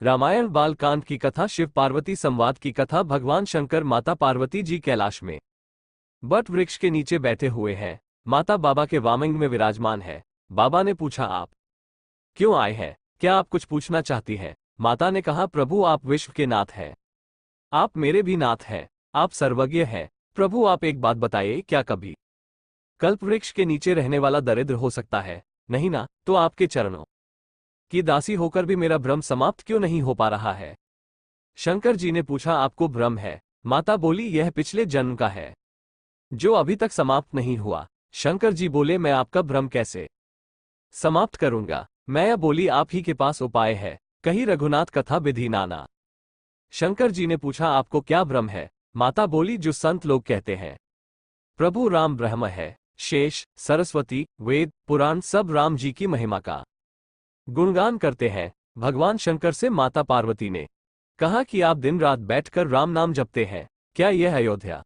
रामायण बालकांड की कथा, शिव पार्वती संवाद की कथा। भगवान शंकर माता पार्वती जी कैलाश में बट वृक्ष के नीचे बैठे हुए हैं। माता बाबा के वामंग में विराजमान है। बाबा ने पूछा, आप क्यों आए हैं? क्या आप कुछ पूछना चाहती हैं? माता ने कहा, प्रभु आप विश्व के नाथ हैं, आप मेरे भी नाथ हैं, आप सर्वज्ञ हैं। प्रभु आप एक बात बताइए, क्या कभी कल्प वृक्ष के नीचे रहने वाला दरिद्र हो सकता है? नहीं ना, तो आपके चरणों की दासी होकर भी मेरा भ्रम समाप्त क्यों नहीं हो पा रहा है? शंकर जी ने पूछा, आपको भ्रम है? माता बोली, यह पिछले जन्म का है जो अभी तक समाप्त नहीं हुआ। शंकर जी बोले, मैं आपका भ्रम कैसे समाप्त करूंगा? मैया बोली, आप ही के पास उपाय है, कहीं रघुनाथ कथा विधि नाना। शंकर जी ने पूछा, आपको क्या भ्रम है? माता बोली, जो संत लोग कहते हैं प्रभु राम ब्रह्म है, शेष, सरस्वती, वेद, पुराण सब राम जी की महिमा का गुणगान करते हैं। भगवान शंकर से माता पार्वती ने कहा कि आप दिन रात बैठकर राम नाम जपते हैं, क्या यह अयोध्या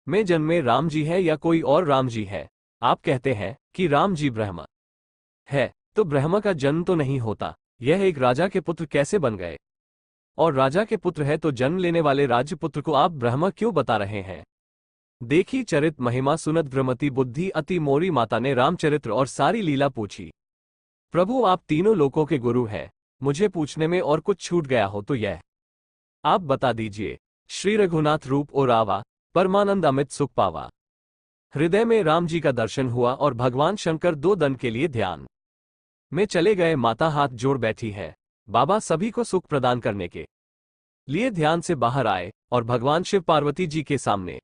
में जन्मे राम जी है या कोई और राम जी है? आप कहते हैं कि राम जी ब्रह्म है, तो ब्रह्म का जन्म तो नहीं होता, यह एक राजा के पुत्र कैसे बन गए? और राजा के पुत्र है तो जन्म लेने वाले राजपुत्र को आप ब्रह्म क्यों बता रहे हैं? देखी चरित महिमा सुनत भ्रमति बुद्धि अति मोरी। माता ने रामचरित्र और सारी लीला पूछी। प्रभु आप तीनों लोकों के गुरु हैं, मुझे पूछने में और कुछ छूट गया हो तो यह आप बता दीजिए। श्री रघुनाथ रूप ओ रावा, परमानंद अमित सुख पावा। हृदय में राम जी का दर्शन हुआ और भगवान शंकर 2 दिन के लिए ध्यान में चले गए। माता हाथ जोड़ बैठी है। बाबा सभी को सुख प्रदान करने के लिए ध्यान से बाहर आए और भगवान शिव पार्वती जी के सामने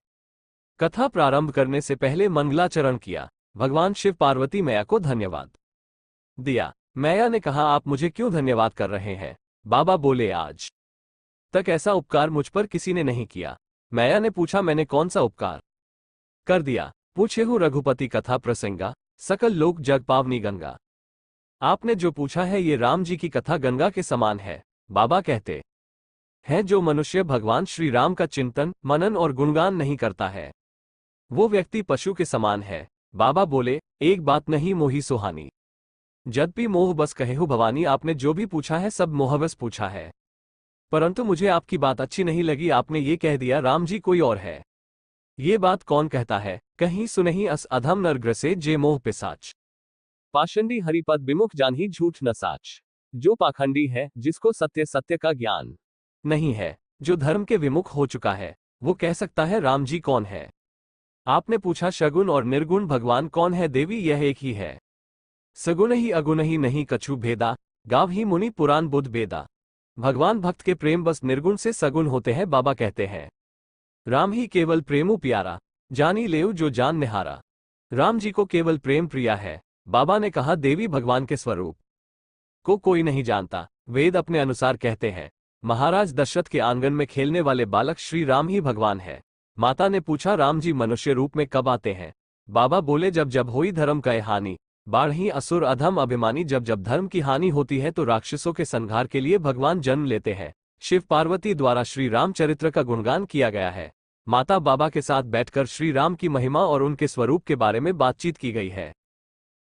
कथा प्रारंभ करने से पहले मंगलाचरण किया। भगवान शिव पार्वती मैया को धन्यवाद दिया। मैया ने कहा, आप मुझे क्यों धन्यवाद कर रहे हैं? बाबा बोले, आज तक ऐसा उपकार मुझ पर किसी ने नहीं किया। मैया ने पूछा, मैंने कौन सा उपकार कर दिया? पूछे हूँ रघुपति कथा प्रसंगा, सकल लोक जग पावनी गंगा। आपने जो पूछा है ये राम जी की कथा गंगा के समान है। बाबा कहते हैं, जो मनुष्य भगवान श्री राम का चिंतन मनन और गुणगान नहीं करता है वो व्यक्ति पशु के समान है। बाबा बोले, एक बात नहीं मोही सुहानी, जद्यपि मोह बस कहेहु भवानी। आपने जो भी पूछा है सब मोहबस पूछा है, परंतु मुझे आपकी बात अच्छी नहीं लगी। आपने ये कह दिया राम जी कोई और है। ये बात कौन कहता है? कहीं सुनहि अस अधम नरग्रसे जे मोह पिसाच। पाषंडी हरिपद विमुख जानही झूठ न साच। जो पाखंडी है, जिसको सत्य सत्य का ज्ञान नहीं है, जो धर्म के विमुख हो चुका है, वो कह सकता है राम जी कौन है? आपने पूछा, सगुण और निर्गुण भगवान कौन है? देवी यह एक ही है, सगुण ही अगुण ही नहीं कछु भेदा, गाव ही मुनि पुराण बुध बेदा। भगवान भक्त के प्रेम बस निर्गुण से सगुण होते हैं। बाबा कहते हैं, राम ही केवल प्रेमु प्यारा, जानी लेउ जो जान निहारा। राम जी को केवल प्रेम प्रिया है। बाबा ने कहा, देवी भगवान के स्वरूप को कोई नहीं जानता, वेद अपने अनुसार कहते हैं। महाराज दशरथ के आंगन में खेलने वाले बालक श्री राम ही भगवान है। माता ने पूछा, राम जी मनुष्य रूप में कब आते हैं? बाबा बोले, जब जब होई धर्म का हानि, बाढ़ही असुर अधम अभिमानी। जब जब धर्म की हानि होती है तो राक्षसों के संहार के लिए भगवान जन्म लेते हैं। शिव पार्वती द्वारा श्री रामचरित्र का गुणगान किया गया है। माता बाबा के साथ बैठकर श्री राम की महिमा और उनके स्वरूप के बारे में बातचीत की गई है।